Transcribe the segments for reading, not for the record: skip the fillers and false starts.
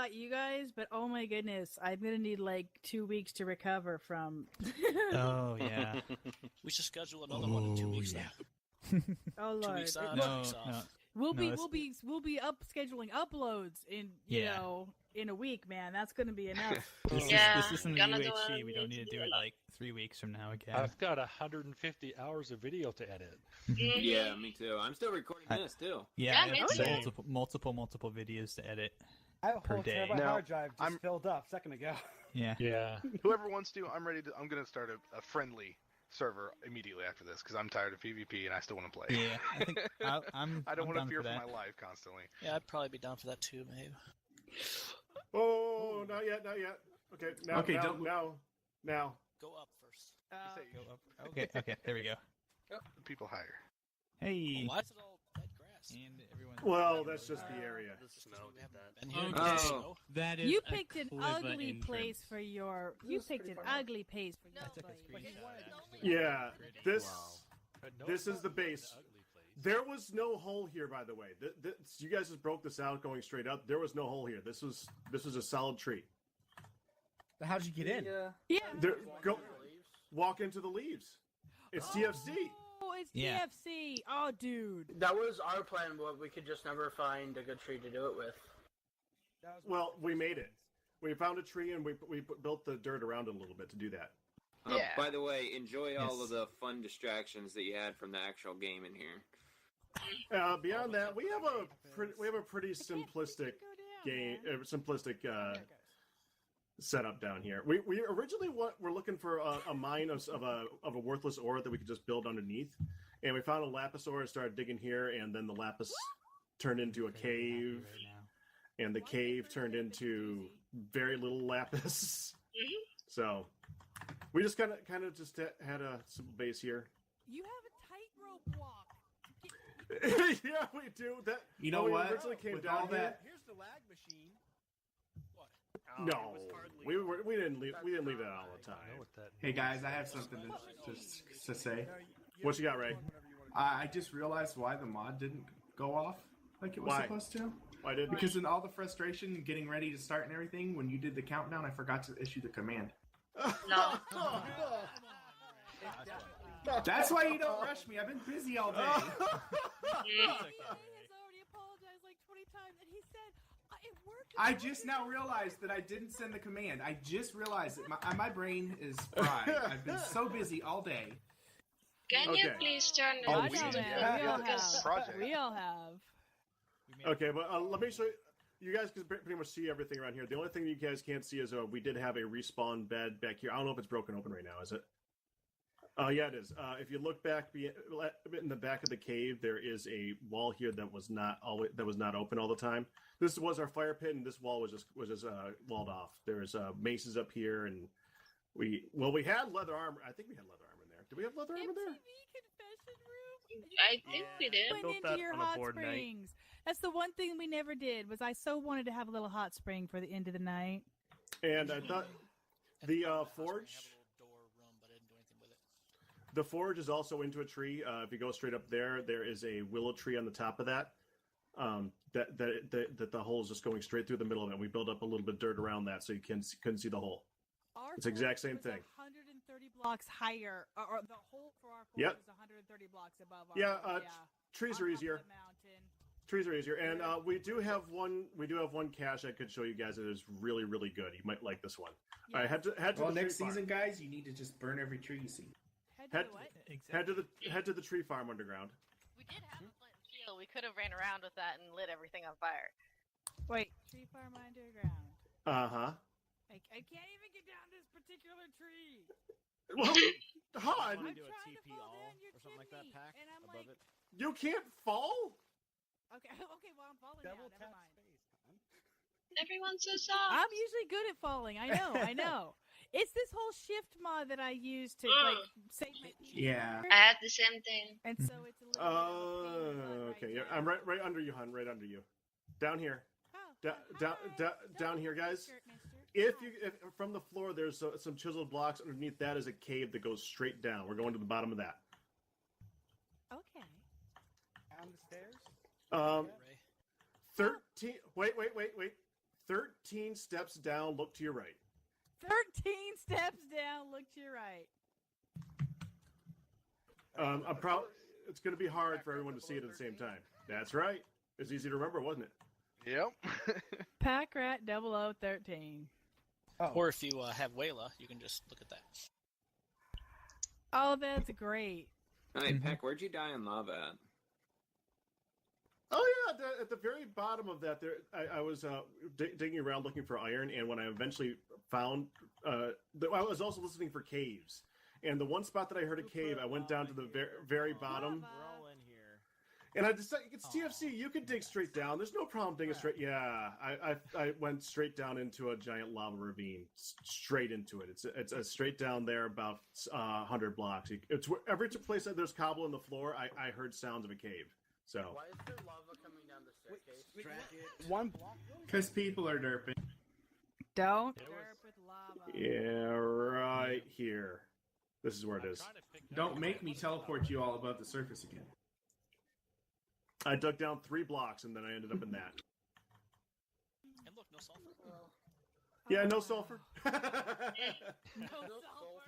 about you guys, but oh my goodness, I'm gonna need like 2 weeks to recover from. Oh yeah. We should schedule another one in 2 weeks. Yeah. Oh Lord. 2 weeks on, No, 2 weeks off. no. We'll No, be scheduling uploads in in a week, man. That's gonna be enough. This isn't the UHC. We don't need to do it like 3 weeks from now again. I've got 150 hours of video to edit. Yeah, me too. I'm still recording this too. Yeah, Yeah, I me have multiple videos to edit. I have a per whole day. terabyte Now, hard drive just filled up a second ago. Yeah. Yeah. Whoever wants to, I'm going to start a friendly server immediately after this because I'm tired of PvP and I still want to play. Yeah, I think I don't want to fear for that. my life constantly. Yeah, I'd probably be down for that too, maybe. Oh, not yet. Okay, now. Go up first. Go up. Okay, there we go. People higher. Hey. Why is it all dead grass? And everyone. Well, that's just the area. Been here Oh. snow. That is You picked an Cliva ugly entrance. place for your. You picked an ugly place for your. Yeah, this is the base. There was no hole here, by the way. You guys just broke this out going straight up. There was no hole here. This was a solid tree. How'd you get in? Yeah. Walk into the leaves. It's TFC. Oh, it's Yeah. TFC. Oh, dude. That was our plan, but we could just never find a good tree to do it with. Well, we made it. We found a tree and we built the dirt around it a little bit to do that. Yeah. By the way, enjoy all Yes. of the fun distractions that you had from the actual game in here. Beyond that, we have a pretty simplistic game, setup down here. We originally were looking for a mine of a worthless ore that we could just build underneath, and we found a lapis ore and started digging here, and then the lapis turned into a cave, and the cave turned into very little lapis. So we just kind of just had a simple base here. You have a tightrope walk. Yeah, we do. That You know when what? We originally came With down all here. that- Here's the lag machine. No, we didn't leave that all the time. Hey guys, I have something to say. What you got, Ray? I just realized why the mod didn't go off like it was Why? supposed to. I didn't. Because in all the frustration and getting ready to start and everything, when you did the countdown, I forgot to issue the command. No. That's why you don't rush me. I've been busy all day. He has already apologized like 20 times, and he said it worked. I just now realized that I didn't send the command. I just realized that my brain is fried. I've been so busy all day. Can you Okay. please turn the Oh, I we know, did. man. Yeah, We all this have. project. We all have. Okay, but let me show you. You guys can pretty much see everything around here. The only thing you guys can't see is we did have a respawn bed back here. I don't know if it's broken open right now. Is it? Yeah, it is. If you look back in the back of the cave, there is a wall here that was not open all the time. This was our fire pit, and this wall was just walled off. There's maces up here, and we had leather armor. I think we had leather armor in there. Did we have leather armor there? MTV confession room. I think we did. Went built into that your on a hot board night. springs. That's the one thing we never did. Was I so wanted to have a little hot spring for the end of the night. And I thought the forge. The forge is also into a tree. If you go straight up there, there is a willow tree on the top of that. That the hole is just going straight through the middle of it. We built up a little bit of dirt around that so you couldn't see the hole. Our It's the exact forge same was thing. 130 blocks higher, or the hole for our forge Yep. is 130 blocks above our Yeah, forge, trees on are top of easier. the mountain. Trees are easier, and we do have one cache I could show you guys that is really, really good. You might like this one. Yeah. All right, head to Well, the next tree farm. season, guys, you need to just burn every tree you see. Head to the what? Head to the tree farm underground. We did have a lit fuel. We could have ran around with that and lit everything on fire. Wait, tree farm underground. Uh-huh. I can't even get down this particular tree. Well, Han, I'm do a trying to TP fall all down your or something like that chimney, pack and I'm above like, it. you can't fall? okay, well I'm falling now. Never mind. Everyone's so soft. I'm usually good at falling. I know. It's this whole shift mod that I use to like save my Yeah. I had the same thing. and so it's a little bit of a pain, but Okay. right Yeah, now- I'm right under you, Han. Right under you. Down here. Oh, Down here, guys. Skirt, mister. If from the floor, there's some chiseled blocks underneath. That is a cave that goes straight down. We're going to the bottom of that. Okay. On the stairs? 13. Wait. 13 steps down, look to your right. 13 steps down, look to your right. It's going to be hard for everyone to see it at the same time. That's right. It's easy to remember, wasn't it? Yep. Pack Rat 0013. Oh. Or if you have Wayla, you can just look at that. Oh, that's great. Hey, Peck, where'd you die in lava at? Oh yeah, at the very bottom of that, there I was digging around looking for iron, and when I eventually found, I was also listening for caves. And the one spot that I heard a cave, I went down to the very bottom. We're all in here. And I decided, it's TFC, you can dig straight down. There's no problem digging straight. Yeah, I went straight down into a giant lava ravine, straight into it. It's a straight down there about 100 blocks. It's every place that there's cobble in the floor, I heard sounds of a cave. So. Why is there lava coming down the staircase? One block. Because people are derping. Don't derp with lava. Yeah, right here. This is where it is. Don't make me teleport you all above the surface again. I dug down 3 blocks and then I ended up in that. And look, no sulfur. Yeah, no sulfur. No Let sulfur.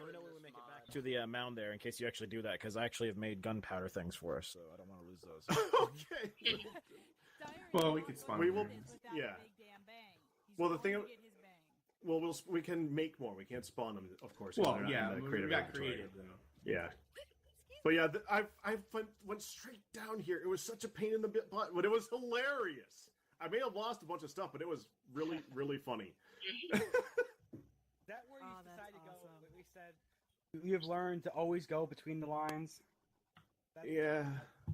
me know when we make it back to the mound there in case you actually do that, because I actually have made gunpowder things for us, so I don't want to lose those. Okay. Well, we could spawn. We will. there. Yeah. Big damn bang. He's Well, the going thing. to get his bang. Well, we can make more. We can't spawn them, of course. Well, They're not yeah, in the we creative got inventory. creative though. Yeah. But yeah, I went straight down here. It was such a pain in the butt, but it was hilarious. I may have lost a bunch of stuff, but it was really, really funny. Is that where you Oh, that's decided to go? awesome. We said you've learned to always go between the lines. Yeah.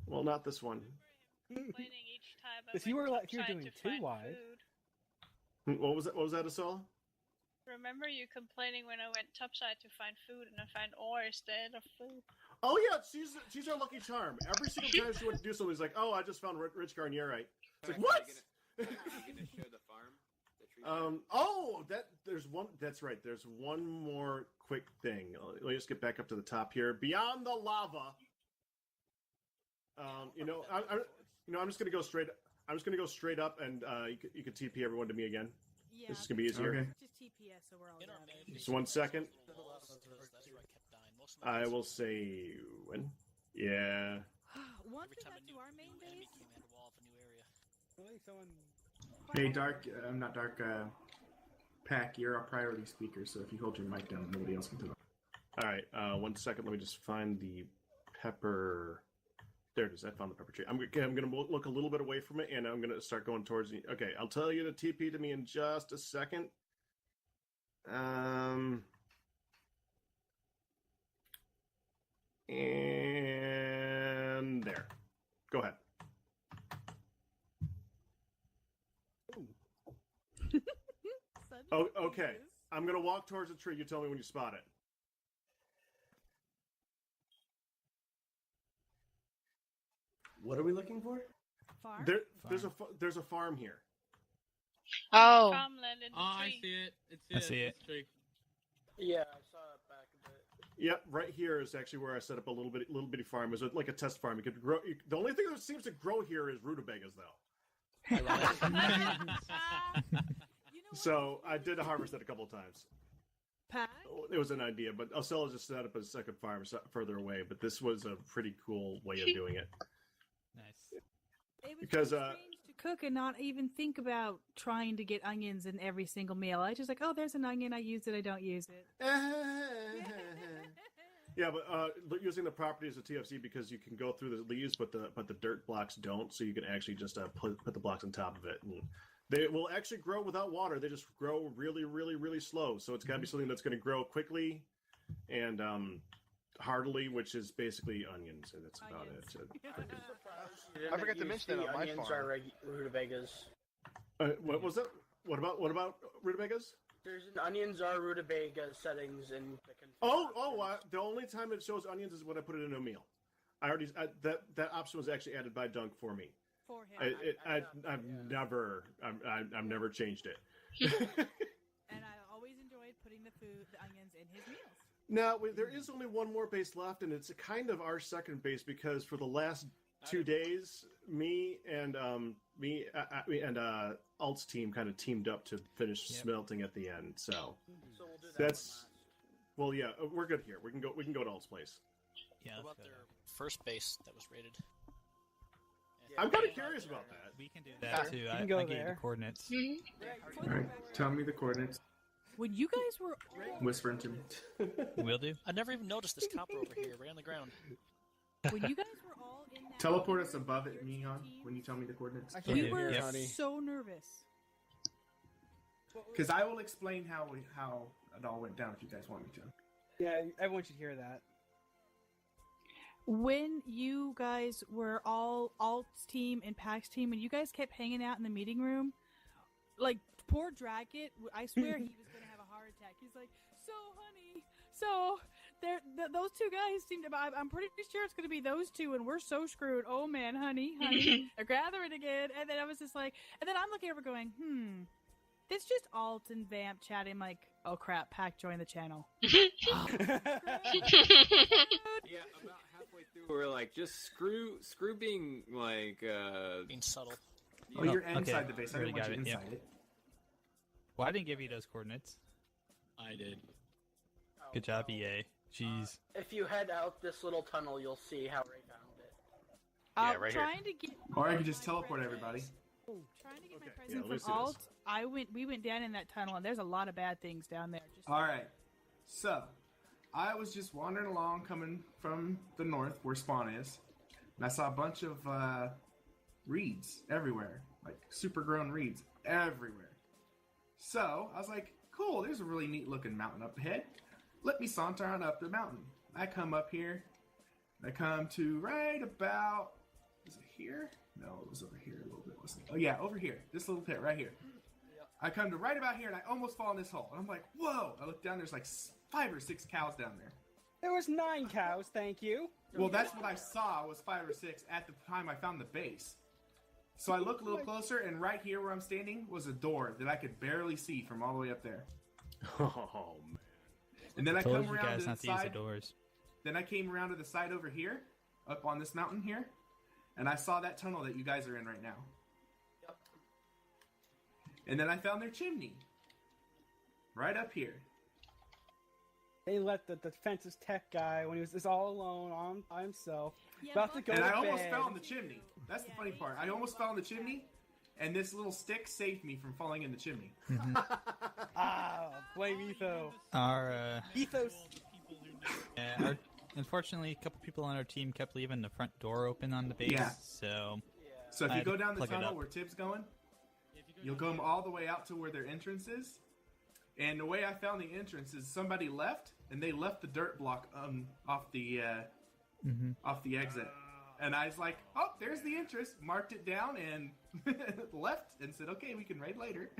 Well, not this one. Complaining each time I If you went were like you're topside doing to too find wide. food. What was that? What was that, Asala? Remember you complaining when I went topside to find food and I find ore instead of food? Oh yeah, she's our lucky charm. Every single time she went to do something, it's like, oh, I just found Rich Garnierite. It's like, what? Are you gonna show the farm? The tree farm? There's one. That's right. There's one more quick thing. Let me just get back up to the top here. Beyond the lava. I'm just gonna go straight. I'm just gonna go straight up, and you could TP everyone to me again. Yeah, This is gonna be easier. Okay. just TPS so we're all In our done. main Just 1 second. That's where I kept dying. Most of my I base will was- say when. Yeah. Once Every we time got a to new, our main new enemy base, came, I had to wall off a new area. Really, someone. Hey, Dark. I'm not Dark. Pack. You're a priority speaker, so if you hold your mic down, nobody else can talk. All right. 1 second. Let me just find the pepper. There it is. I found the pepper tree. I'm going to look a little bit away from it, and I'm going to start going towards the... Okay, I'll tell you to TP to me in just a second. And there. Go ahead. Oh, okay. I'm going to walk towards the tree. You tell me when you spot it. What are we looking for? farm. There's a farm here. Oh. Farmland in the I tree. see it. I see it. It's tree. Yeah, I saw it back a bit. Yep, right here is actually where I set up a little bitty farm. It was like a test farm. You could grow. The only thing that seems to grow here is rutabagas, though. So I did harvest it a couple of times. Pat? It was an idea, but Ocella just set up a second farm further away. But this was a pretty cool way of doing it. Nice. It was Because so strange to cook and not even think about trying to get onions in every single meal. I just like, oh, there's an onion. I use it. I don't use it. Yeah, but using the properties of TFC because you can go through the leaves, but the dirt blocks don't, so you can actually just put the blocks on top of it, and they will actually grow without water. They just grow really, really, really slow. So it's got to be something that's going to grow quickly and heartily, which is basically onions, and that's about it. I forgot to mention that on my onions farm. are rutabagas. What was that? What about rutabagas? There's an onions are rutabaga settings in the the only time it shows onions is when I put it in a meal. That option was actually added by Dunk for me. For him. I've never changed it. And I always enjoyed putting the onions in his meals. Now there is only one more base left, and it's kind of our second base because for the last 2 days, me and Alt's team kind of teamed up to finish smelting at the end. So we'll do that that's well, yeah, we're good here. We can go to Alt's place. Yeah. What about their first base that was raided? I'm kind of curious about that. We can do that too. I gave the coordinates. All right, tell me the coordinates. When you guys were all... Whisper into me. Will do. I never even noticed this copper over here, right on the ground. When you guys were all in that... Teleport us above it, Mion, when you tell me the coordinates. We were so nervous. Because I will explain how it all went down if you guys want me to. Yeah, everyone should hear that. When you guys were all Alt's team and Pack's team, when you guys kept hanging out in the meeting room, like, poor Dracket, I swear he was going to have a heart attack. He's like, so, honey, those two guys seem to, I'm pretty sure it's going to be those two, and we're so screwed. Oh, man, honey, they're gathering again. And then I was just like, and then I'm looking over going, it's just Alt and Vamp chatting. I'm like, oh, crap, Pack joined the channel. Yeah, about halfway through, we're like, just screw being like being subtle. Oh, you're inside the base. I didn't want you inside it. Well, I didn't give you those coordinates. I did. Good job, EA. Jeez. If you head out this little tunnel, you'll see how Ray found it. Yeah, right here. Trying to get Or I can just teleport everybody. Trying to get my present from Alt, we went down in that tunnel, and there's a lot of bad things down there. All right. So, I was just wandering along, coming from the north, where spawn is, and I saw a bunch of reeds everywhere, like super grown reeds everywhere. So, I was like, cool, there's a really neat looking mountain up ahead. Let me saunter on up the mountain. I come up here, I come to right about, is it here? No, it was over here a little bit, wasn't it? Oh yeah, over here, this little pit right here. I come to right about here, and I almost fall in this hole. And I'm like, whoa! I look down, there's like 5 or 6 cows down there. There was 9 cows, thank you. Well, that's what I saw was 5 or 6 at the time I found the base. So I look a little closer, and right here where I'm standing was a door that I could barely see from all the way up there. Oh man! And then I told come you around guys to the not to use the side. doors. Then I came around to the side over here, up on this mountain here, and I saw that tunnel that you guys are in right now. Yep. And then I found their chimney. Right up here. They let the defensive tech guy, when he was just all alone on himself, Yeah, about to go And to I almost bed. fell in the chimney. That's the funny part. I almost fell in the chimney, and this little stick saved me from falling in the chimney. Blame Etho. Our Ethos. unfortunately, a couple people on our team kept leaving the front door open on the base. Yeah. So if I you had go to down the plug it tunnel up. where Tibbs going, you'll go all the way out to where their entrance is. And the way I found the entrance is somebody left, and they left the dirt block off the exit. And I was like, oh, there's the entrance. Marked it down and left and said, okay, we can raid later.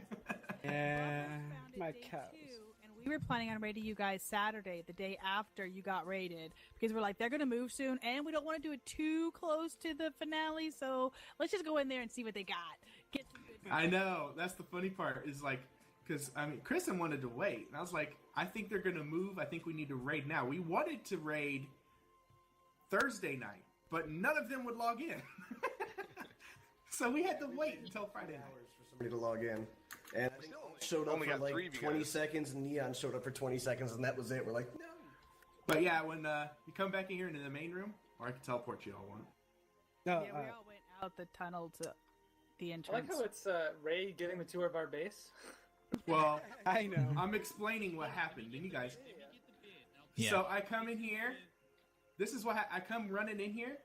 My cows. And we were planning on raiding you guys Saturday, the day after you got raided, because we're like, they're going to move soon, and we don't want to do it too close to the finale, so let's just go in there and see what they got. Get some good I know. That's the funny part is like, because, I mean, Kristen wanted to wait. And I was like, I think they're going to move. I think we need to raid now. We wanted to raid Thursday night, but none of them would log in. So we had to wait until Friday night. For somebody to log in. And I think showed up Only for got 3 like of you 20 guys. seconds, and Neon showed up for 20 seconds, and that was it. We're like, no. But yeah, when you come back in here into the main room, or I can teleport you all want. No, Yeah, we all went out the tunnel to the I entrance. like how it's Ray getting the tour of our base. Well, I know. I'm explaining what happened, and you guys. Yeah. So I come in here. This is what I come running in here,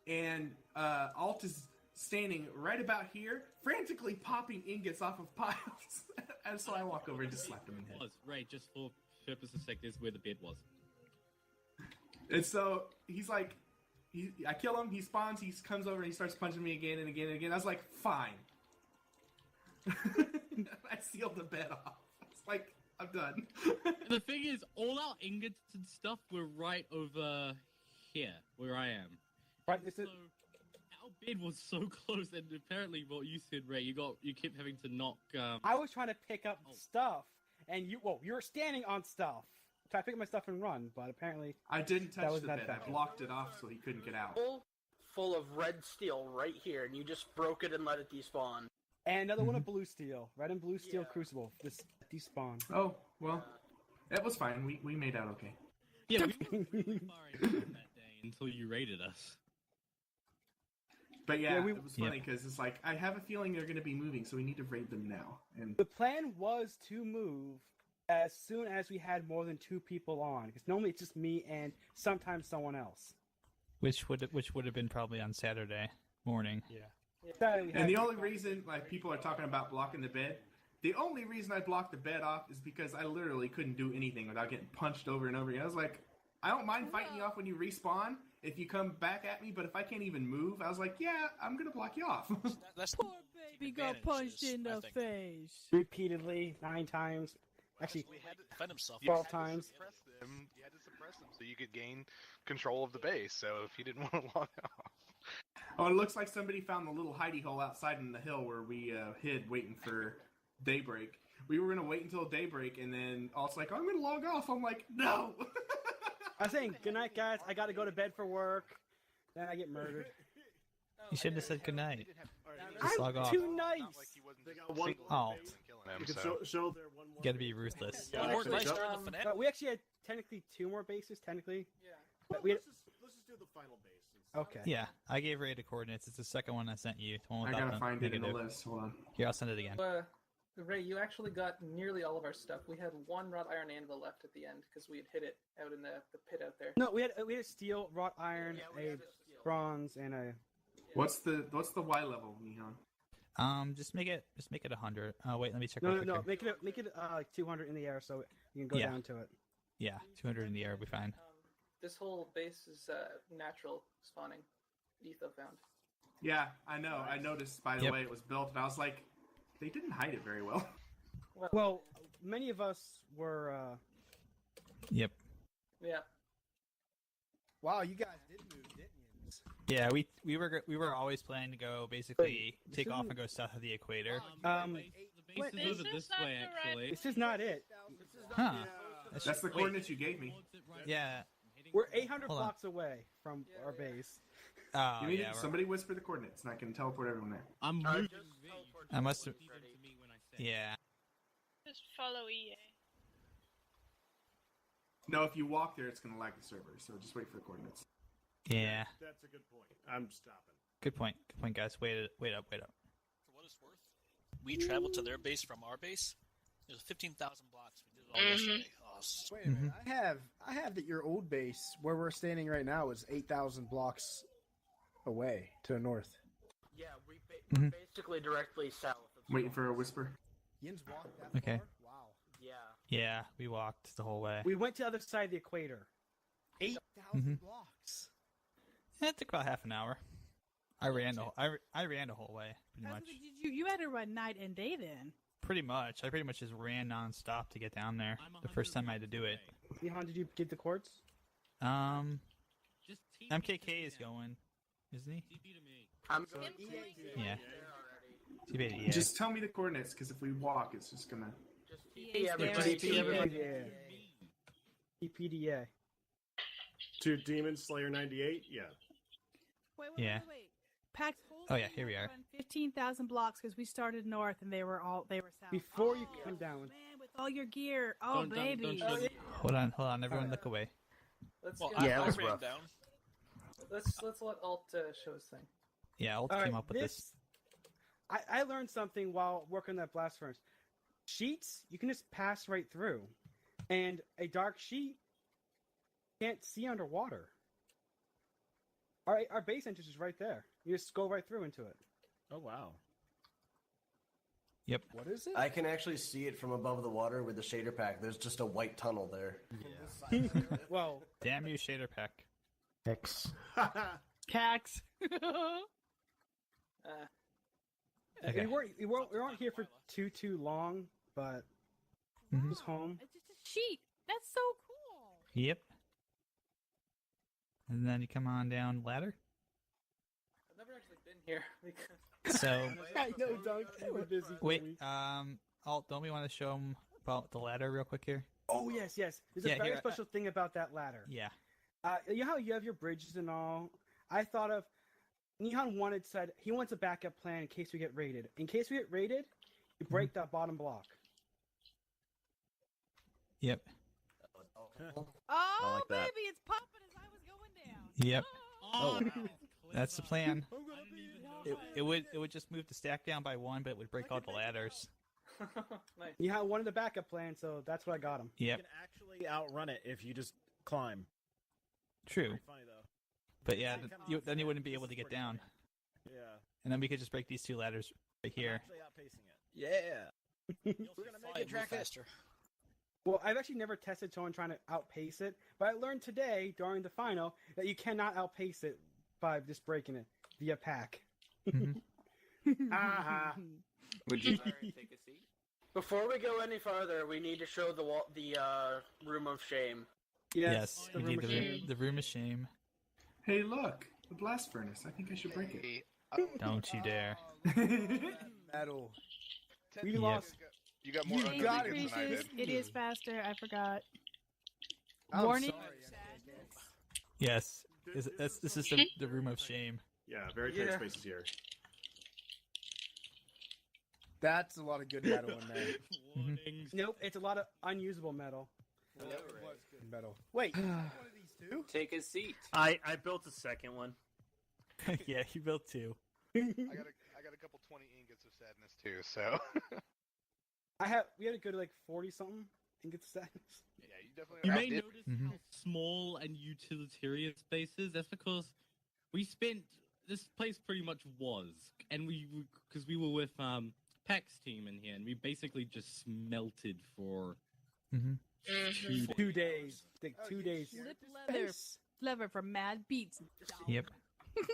and Alt is standing right about here, frantically popping ingots off of piles. And so I walk over and just slap him in the head. Right, just for purpose of sake, this is where the bed was. And so he's like, I kill him, he spawns, he comes over and he starts punching me again and again and again. I was like, fine. I sealed the bed off. It's like, I'm done. And the thing is, all our ingots and stuff were right over here, where I am. Right, so our bed was so close, and apparently, what you said, Ray, you kept having to knock. I was trying to pick up stuff, and you were standing on stuff. Try to pick up my stuff and run, but apparently I didn't that touch was the not bed. that I blocked it off so he couldn't get out. full of red steel right here, and you just broke it and let it despawn. And another one of blue steel. Red and blue steel crucible. This despawn. Oh, well, that was fine. We made out okay. Yeah, we were really far into that day until you raided us. But yeah, Yeah, it was funny because it's like, I have a feeling they're going to be moving, so we need to raid them now. And The plan was to move as soon as we had more than 2 people on, because normally it's just me and sometimes someone else. Which would have been probably on Saturday morning. Yeah. And the only reason like people are talking about blocking the bed, the only reason I blocked the bed off is because I literally couldn't do anything without getting punched over and over again. I was like, I don't mind fighting you off when you respawn if you come back at me, but if I can't even move, I was like, yeah, I'm gonna block you off. That's Poor baby got punched in the face. Repeatedly, 9 times. Actually, He had to defend himself. 12 times. You had to suppress them so you could gain control of the base. So if you didn't want to log off. Oh, it looks like somebody found the little hidey hole outside in the hill where we hid waiting for daybreak. We were going to wait until daybreak, and then all it's like, I'm going to log off. I'm like, no! I was saying, good night, guys. I gotta go to bed for work. Then I get murdered. You should have said goodnight. Just log I'm off. too nice. They got one. Alt. You can show their one. You gotta be ruthless. We actually had technically 2 more bases, technically. Yeah. But we had... Let's just do the final base. Okay. Yeah, I gave Ray the coordinates. It's the second one I sent you. The one I without gotta the find it in the negative. list. Hold on. Here, I'll send it again. Ray, you actually got nearly all of our stuff. We had 1 wrought iron anvil left at the end because we had hit it out in the pit out there. No, we had a steel, wrought iron, a bronze, and a... What's the Y level, Nihon? Just make it 100. Wait, let me check. No, real no, quick no. Make it 200 in the air so you can go Yeah. down to it. here. Yeah, 200 in the air will be fine. This whole base is natural spawning. Etho found. Yeah, I know. I noticed by the Yep. way it was built, and I was like, they didn't hide it very well. Well, many of us were... Yep. Yeah. Wow, you guys did move, didn't you? Yeah, we were always planning to go basically take off and go south of the equator. The base is over this way, actually. This is not it. Huh. That's the coordinates you gave me. Yeah. We're 800 Hold on. blocks away from our base. Oh, You need yeah. somebody whisper the coordinates, and I can teleport everyone there. I'm moving. I must have. Yeah. Just follow EA. No, if you walk there, it's gonna lag the server. So just wait for the coordinates. Yeah. That's a good point. I'm stopping. Good point. Good point, guys. Wait up. For what it's worth, we traveled to their base from our base. It was 15,000 blocks. We did it all yesterday. Oh, Wait a minute. I have that your old base, where we're standing right now, is 8,000 blocks away to the north. Yeah, we're basically directly south of... Waiting for a whisper. Yin's walked that Okay. far? Wow. Yeah. Yeah, we walked the whole way. We went to the other side of the equator. 8,000 blocks. Yeah, it took about half an hour. I ran the whole way, pretty much. You had to run night and day then. Pretty much. I pretty much just ran nonstop to get down there. The first time I had to do it. Johan, did you get the cords? MKK is going, isn't he? I'm going. Yeah. TBA. Just tell me the coordinates, because if we walk, it's just gonna. TP everybody. EPDA. To Demon Slayer 98. Yeah. Wait. Yeah. Pax Oh yeah, here we are. 15,000 blocks because we started north and they were south. Before you come down. Man, with all your gear. Oh, baby. Hold on. Everyone look away. Let's Well, get- I ran down. Let's let Alt show his thing. Yeah, Alt All came right, up with this. I learned something while working that blast furnace. Sheets, you can just pass right through. And a dark sheet, you can't see underwater. Our base entrance is right there. You just go right through into it. Oh, wow. Yep. What is it? I can actually see it from above the water with the shader pack. There's just a white tunnel there. Well, damn you, shader pack. X. Cax. Okay. We weren't here for too long, but it was home. It's just a sheet. That's so cool. Yep. And then you come on down ladder. I've never actually been here because. So. I know, Dunk. You were busy. for a Wait. week. Alt, don't we want to show them about the ladder real quick here? Oh yes. There's Yeah, a very here, special thing about that ladder. Yeah. You know how you have your bridges and all? I thought of Nihon said he wants a backup plan in case we get raided. In case we get raided, you break that bottom block. Yep. Oh, like that. baby, it's popping as I was going down. Yep. Oh, That's the plan. It would just move the stack down by 1, but it would break all the ladders. Nice. Nihon wanted a backup plan, so that's what I got him. Yep. You can actually outrun it if you just climb. True. Pretty funny though. But yeah, then you wouldn't be able to get down. Yeah. And then we could just break these 2 ladders right here. Actually outpacing it. Yeah. We're gonna make it track faster. Well, I've actually never tested someone trying to outpace it, but I learned today during the final that you cannot outpace it by just breaking it via pack. Aha. Would you take a seat? Before we go any farther, we need to show the room of shame. Yes, the we room need of shame. the room of shame. Hey, look, the blast furnace. I think I should break it. Don't you dare. Metal. We Yep. lost. You got more Shame undertakings than I increases. did. It is faster. I forgot. I'm Warning. sorry. Yes. This is the room of shame. Yeah, very tight spaces here. That's a lot of good metal in there. Warnings. Nope, it's a lot of unusable metal. That was good metal. Wait, one of these two? Take a seat. I built a second one. Yeah, you built 2. I got a couple 20 ingots of sadness too. So We had a good like 40 something and get sadness. yeah, you definitely. You I may did. notice how small and utilitarian space is. That's because we spent this place pretty much was, and because we were with Peck's team in here, and we basically just smelted for 2 days. Like 2 days. Lip leather for mad beats. Yep.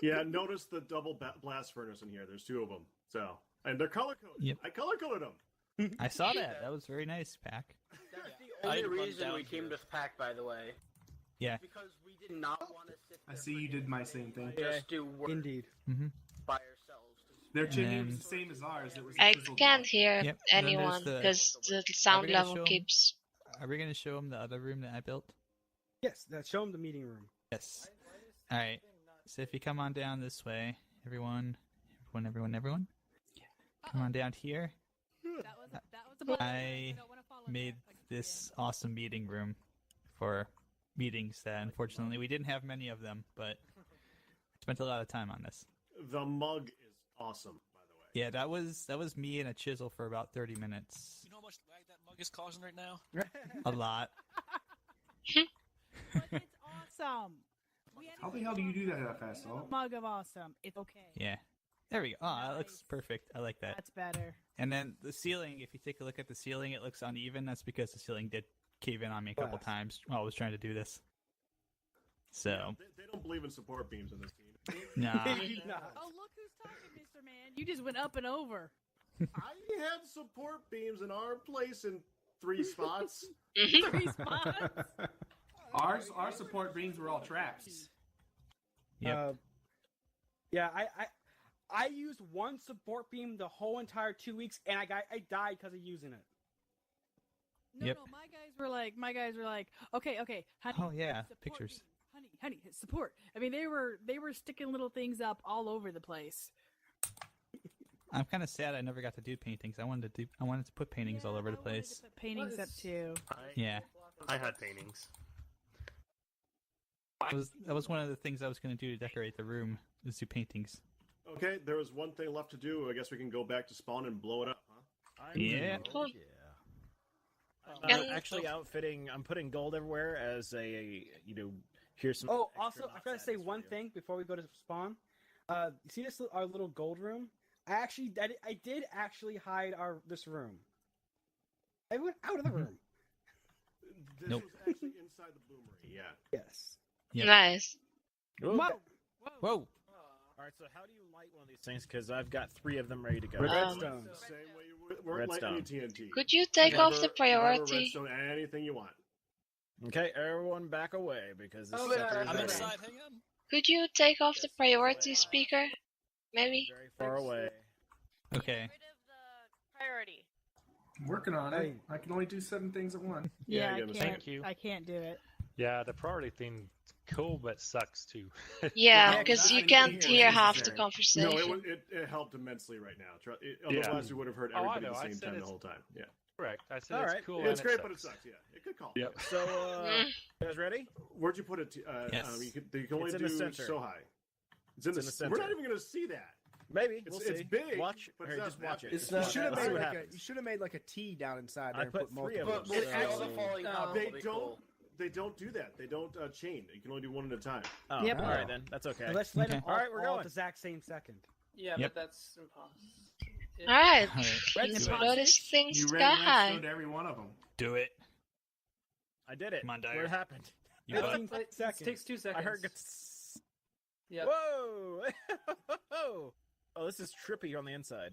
Yeah, notice the double blast furnace in here. There's 2 of them. So, and they're color coded. Yep. I color coded them. I saw that. That was very nice, Pack. That's the only reason we came to pack, by the way. Yeah. Because we did not want to sit I see you did my same thing. just do work Indeed. by ourselves. Their chimney And was the same as ours. It was I chiseled can't block. hear Yep, and then anyone there's because the Are sound we gonna level show 'em? keeps. Are we going to show them the other room that I built? Yes, show them the meeting room. Yes. All right. So if you come on down this way, everyone. Come on down here. That was a I made this awesome meeting room for meetings that unfortunately we didn't have many of them, but spent a lot of time on this. The mug is awesome, by the way. Yeah, that was me and a chisel for about 30 minutes. You know how much lag that mug is causing right now? A lot. But it's awesome. How the hell do you do that fast, Salt? Mug of awesome. It's okay. Yeah. There we go. Oh, that looks perfect. I like that. That's better. And then the ceiling, if you take a look at the ceiling, it looks uneven. That's because the ceiling did cave in on me a couple times while I was trying to do this. So. Yeah, they don't believe in support beams in this team. Nah. Oh, look who's talking, Mr. Man. You just went up and over. I had support beams in our place in 3 spots. 3 spots? Our support beams were all traps. Yep. Yeah, I used 1 support beam the whole entire 2 weeks, and I died because of using it. No, Yep. no, my guys were like, okay, honey. Oh, yeah, support pictures. beam. Honey, support. I mean, they were sticking little things up all over the place. I'm kind of sad I never got to do paintings. I wanted to put paintings all over the place. Put paintings up too. Yeah. I had paintings. That was one of the things I was going to do to decorate the room, is do paintings. Okay, there was one thing left to do. I guess we can go back to spawn and blow it up, huh? Yeah. Actually, outfitting. I'm putting gold everywhere as a here's some. Oh, also, I forgot to say one thing before we go to spawn. You see this our little gold room? I did actually hide this room. I went out of the room. This Nope. was actually inside the bloomery, yeah. Yes. Yep. Nice. Whoa. Whoa. All right, so how do you light one of these things? Because I've got 3 of them ready to go. Redstone. Same way you weren't lighting any TNT. Could you take off the priority? Redstone, anything you want. Okay, everyone back away because this Oh, sucker yeah, is I'm ready. inside, hang on. Could you take off the priority speaker? Maybe? Very far away. Okay. Priority. I'm working on it. Hey. I can only do 7 things at once. Yeah, again, I the can't. Thank you. I can't do it. Yeah, the priority thing cool, but sucks too. Yeah, because you can't hear half the No, conversation. it helped immensely right now. Otherwise, we would have heard everybody at the same time the whole time. Yeah. Correct. I said All it's right. cool. Yeah, it's and great, it but it sucks. sucks. Yeah, it could call. Yep. So, you guys ready? Where'd you put it? Yes. You can only It's in do the center. so high. It's in the center. We're not even going to see that. Maybe. It's, We'll it's see. big. Watch. but Here, it's just not watch that it. big. You should have Let's see made what like happens. you should have made like a T down inside I there and put put multiple. 3 of them. But with all the Yeah. falling off, They it'll be don't. cool. They don't do that. They don't chain. You can only do one at a time. Oh, Yep. all right then. That's okay. Let's let them All right, we're all going. at the exact same second. Yeah, Yep. but that's impossible. Alright, Red let's Sox. blow these things You sky ran high. showed every one of them. Do it. I did it. Come on, Dyer. What happened? You butt. It takes 2 seconds. I heard. Yep. Whoa! Oh, this is trippy on the inside.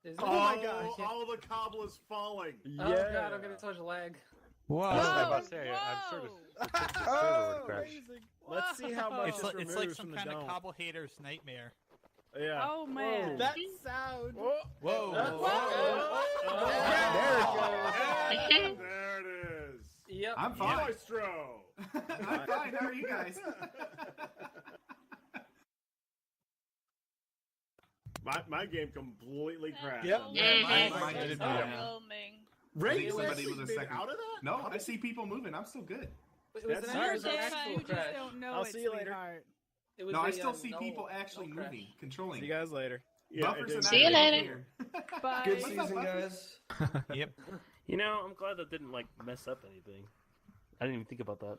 Is it? Oh, my gosh. all the cobble is falling. Oh god, I'm getting so much lag. Whoa. I was about to say, I'm sort of. Oh, crash. amazing. Let's see how much It's is like, removed it's like from some the kind dome. of cobble hater's nightmare. Yeah. Oh man. That sound. Whoa. And there it is. Yep. I'm fine. Maestro. I'm fine. How are you guys? My game completely crashed. Yep. Mine didn't do that. Overwhelming. Ray, think you somebody actually was a made second. out of that? No, I see people moving. I'm still good. It was That's an yours, actual You just crash. don't know I'll it, see you later. sweetheart. It was No, I a, still see null- people actually null crash. moving, controlling. See you guys later. Yeah, Buffers it and is. See you I are later. here. Bye. Good What's up, season, Buffers? guys. Yep. You know, I'm glad that didn't like mess up anything. I didn't even think about that.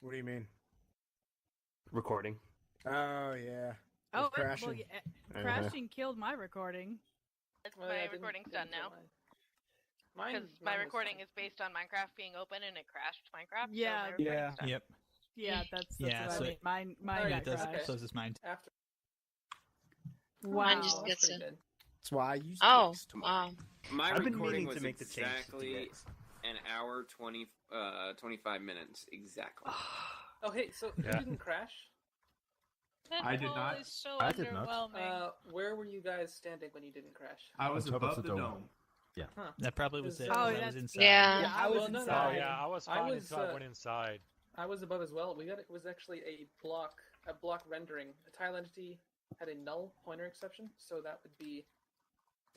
What do you mean? Recording. Oh yeah. Oh, With crashing. well, yeah, crashing killed my recording. My recording's done now. Because my recording is based on Minecraft being open and it crashed Minecraft. Yeah. So my recording's done. Yep. Yeah, that's Yeah, what so I mean. Mine Yeah, got it does. crashed. So does mine. After. Wow. Mine just gets it. That's why I use. Oh, text to wow. My I've been recording meaning was to make the change exactly today. an hour 25 minutes exactly. Oh, hey, so you Yeah. didn't crash? That I did hole not. is so I did not. underwhelming. Where were you guys standing when you didn't crash? I was On top of above the the dome. dome. Yeah. Huh. That probably was it. Oh, I that's- was inside. Yeah. I was Well, no, no, inside. Oh yeah, I was I fine was, until I went inside. I was above as well. It was actually a block rendering. A tile entity had a null pointer exception, so that would be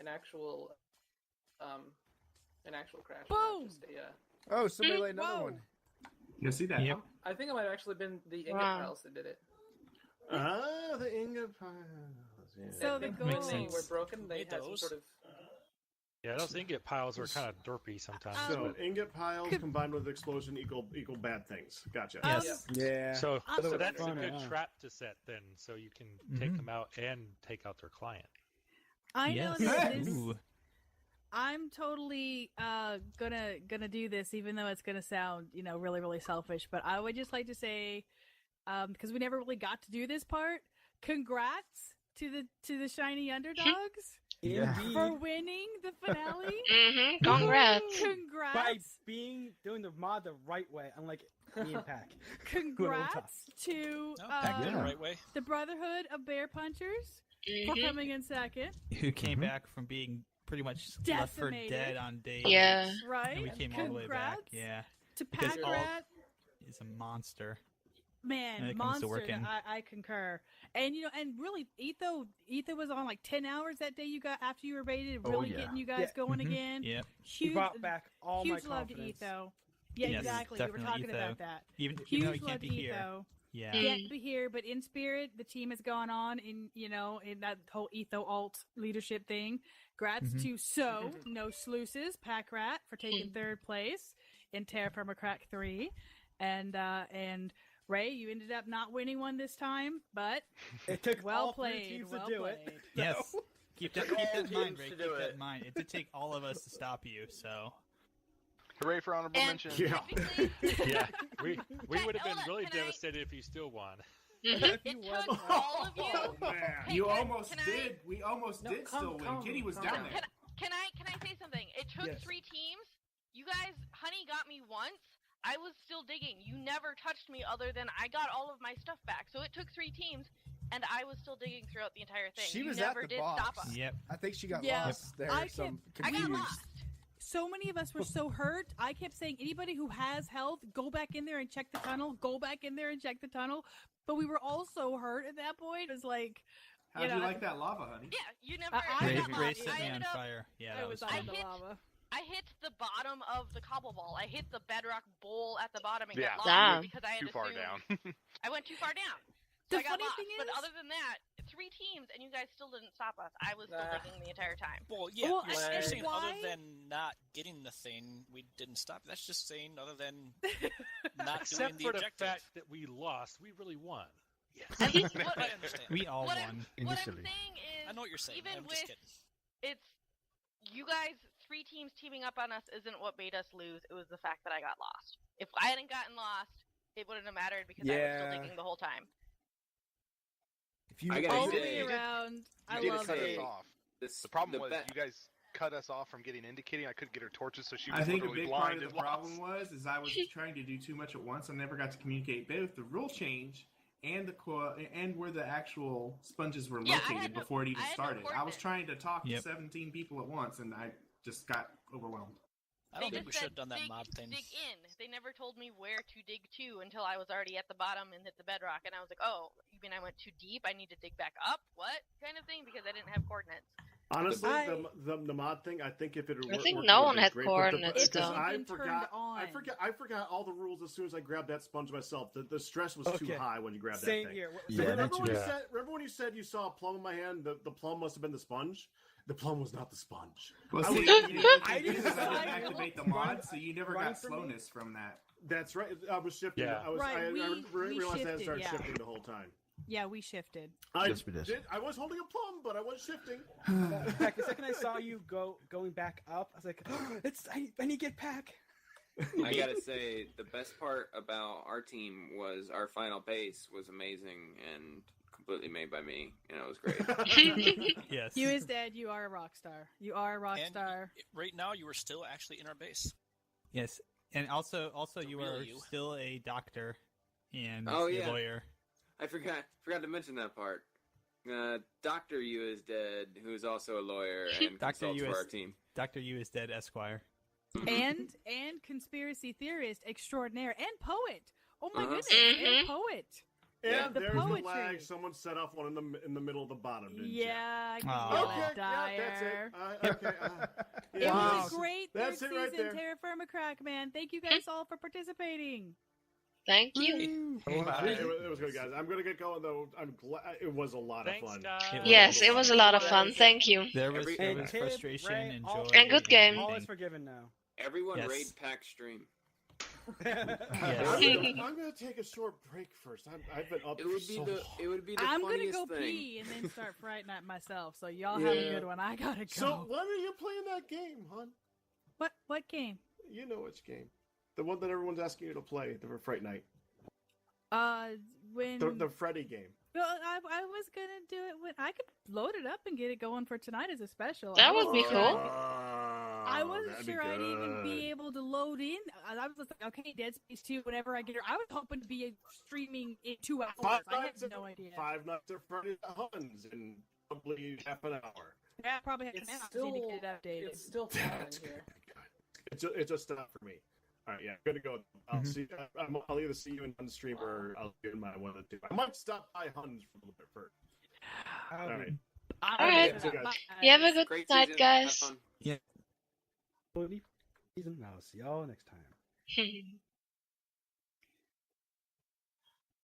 an actual crash. Boom! Not just a, Oh, somebody laid another Whoa. one. You see that? Yep. I think it might have actually been the ingot Wow. piles that did it. Ah, the ingot piles. Yeah. So the When goal. they were broken, they Made had some those? sort of. Yeah, those ingot piles are kind of derpy sometimes. So but- ingot piles combined with explosion equal bad things. Gotcha. Yes. Yeah. So, That's so that's a fun, good yeah. trap to set then, so you can take them out and take out their client. I know Yes. that this. Ooh. I'm totally gonna do this, even though it's gonna sound really really selfish. But I would just like to say, because we never really got to do this part. Congrats to the Shiney Underdogs for winning the finale. Mm-hmm. Congrats. By Congrats. doing the mod the right way, unlike me and Pack. Congrats to Pack did it the right way. the Brotherhood of Bear Punchers for Mhm. coming in second. Who came back from being pretty much left for Decimated. dead on day Yeah. Right? And we came all the way back. Congrats Yeah. To Because Pack all- Rat. He's a monster. when Man, it comes to monster. working. I concur. And and really, Etho was on like 10 hours that day. You got after you were baited, Oh, really yeah. getting you guys going Mhm. again. Yep. He Huge, brought back all my huge love to confidence. Etho. Yeah, Yes, exactly. We were definitely talking Etho. about that. Even though Huge he love can't to be here. Etho. Yeah. Can't be here, but in spirit, the team has gone on in in that whole Etho alt leadership thing. Grats Mhm. to No Sluices, Pack Rat for taking third place in TerraFirmaCrack 3, and Ray, you ended up not winning one this time, but It took well all three played. teams Well to do played. it. Yes. Keep that All in mind, teams Ray. to Keep do that it. in mind. It did take all of us to stop you, so. Hooray for honorable And mention. Yeah. technically, Yeah, we would have been hold on, really can I- devastated if you still won. it took all of you. Oh, man. Hey, You can I- almost can I- did. We almost did still win. Kitty was down there. Can I say something? It took Yes. 3 teams. You guys, Honey got me once. I was still digging. You never touched me other than I got all of my stuff back. So it took 3 teams, and I was still digging throughout the entire thing. She you was never at the did box. stop us. Yep. I think she got Yeah. lost there. I Some I got confused. lost. so many of us were so hurt. I kept saying, anybody who has health, go back in there and check the tunnel. Go back in there and check the tunnel. But we were all so hurt at that point. It was like, how'd you like that lava, honey? Yeah, you never. Ray set me on fire. Yeah, that was fun. I hit the bottom of the cobble ball. I hit the bedrock bowl at the bottom and Yeah. got lost because I had too far down. I went too far down. So The I got funny lost. thing But is- other than that, 3 teams and you guys still didn't stop us. I was still digging the entire time. Well, yeah, Well, you're and saying why- other than not getting the thing, we didn't stop. That's just saying other than not Except doing the for the objective. fact that we lost, we really won. Yes. I understand. We all What won. I'm saying is, I know what you're saying. even I'm with just kidding. it's you guys, 3 teams teaming up on us isn't what made us lose. It was the fact that I got lost. If I hadn't gotten lost, it wouldn't have mattered because I was still Yeah. digging the whole time. If you I gotta all the say, way around, I You did love cut it. us off. This, The problem the was bet- you guys cut us off from getting into Kitty. I couldn't get her torches, so she was I think a literally big part blind of and the problem lost. was I was trying to do too much at once. I never got to communicate both the rule change and and where the actual sponges were Yeah, I located had no- before it even I had no started. I was coordinates. trying to talk Yep. to 17 people at once, and I just got overwhelmed. I don't They think we just should have done that dig, mob thing. dig in. They never told me where to dig to until I was already at the bottom and hit the bedrock, and I was like, "Oh, you mean I went too deep? I need to dig back up? What kind of thing?" Because I didn't have coordinates. Honestly, I- the mod thing, I think if it I think worked, no it one would've had been great, coordinates, because though. I Been turned forgot, on. I forgot all the rules as soon as I grabbed that sponge myself. The stress was too Okay. high when you grabbed that Same thing. here. Yeah, remember, me when too. you said, remember when you said you saw a plum in my hand? The plum must have been the sponge. The plum was not the sponge. Well, I see, was- you didn't I didn't activate the mod, so you never Run got for me. slowness from that. That's right. I was shifting. Yeah. I was. Right, I we realized I had shifted, started yeah. shifting the whole time. Yeah, we shifted. I Yes, we did. I was holding a plum, but I was shifting. Pack, the second I saw you going back up, I was like, I need to get Pack. I gotta say, the best part about our team was our final pace was amazing and completely made by me, and it was great. Yes. You is dead. You are a rock star. You are a rock And star. right now, you are still actually in our base. Yes. And also The you real are you. still a doctor and Oh, a yeah. lawyer. I forgot to mention that part. Dr. Yu is dead, who is also a lawyer and Dr. consults Yu for is- our team. Dr. Yu is dead, Esquire. and conspiracy theorist extraordinaire and poet. Oh my Uh-huh. goodness, Mhm. and poet. And The there's poetry. the lag. Someone set off one in the middle of the bottom, didn't you? Yeah, I can Aw. feel Okay, that, yeah, that's Dyer. it. Okay. It yeah. was a great That's third it right season there. TerraFirmaCrack, man. Thank you guys all for participating. Thank you. It was good, guys. I'm gonna get going though. I'm glad it was a lot Thanks, of fun. guys. Yes, it was a lot of fun. Thank you. There was, Every- there And was Tib, frustration Ray, and all- joy. And good game. All is everything. forgiven now. Everyone Yes. raid pack stream. I'm gonna take a short break first. I've been up It would for be so the long. it would be the I'm gonna funniest go thing. pee and then start frighting at myself. So y'all have a Yeah. good one. I gotta go. So when are you playing that game, hon? What game? You know which game? The one that everyone's asking you to play, the Fright Night. When The Freddy game. Well, I was gonna do it when I could load it up and get it going for tonight as a special. That I would be wasn't cool. I wasn't that'd be sure I'd even be good. able to load in. I was like, okay, Dead Space 2, whenever I get it. I was hoping to be streaming in 2 hours. I had no idea. Five Nights at Freddy's at Huns in probably half an hour. Yeah, I probably have It's to still get it updated. it's still fun in here. It's just enough for me. All right, yeah, good to go. I'll see. I'll either see you in Huns stream or I'll do my one of the two. I might stop by Huns for a little bit first. All right. All right. See you guys. You have a good Great night, season. guys. Have fun. Yeah. I'll see y'all next time.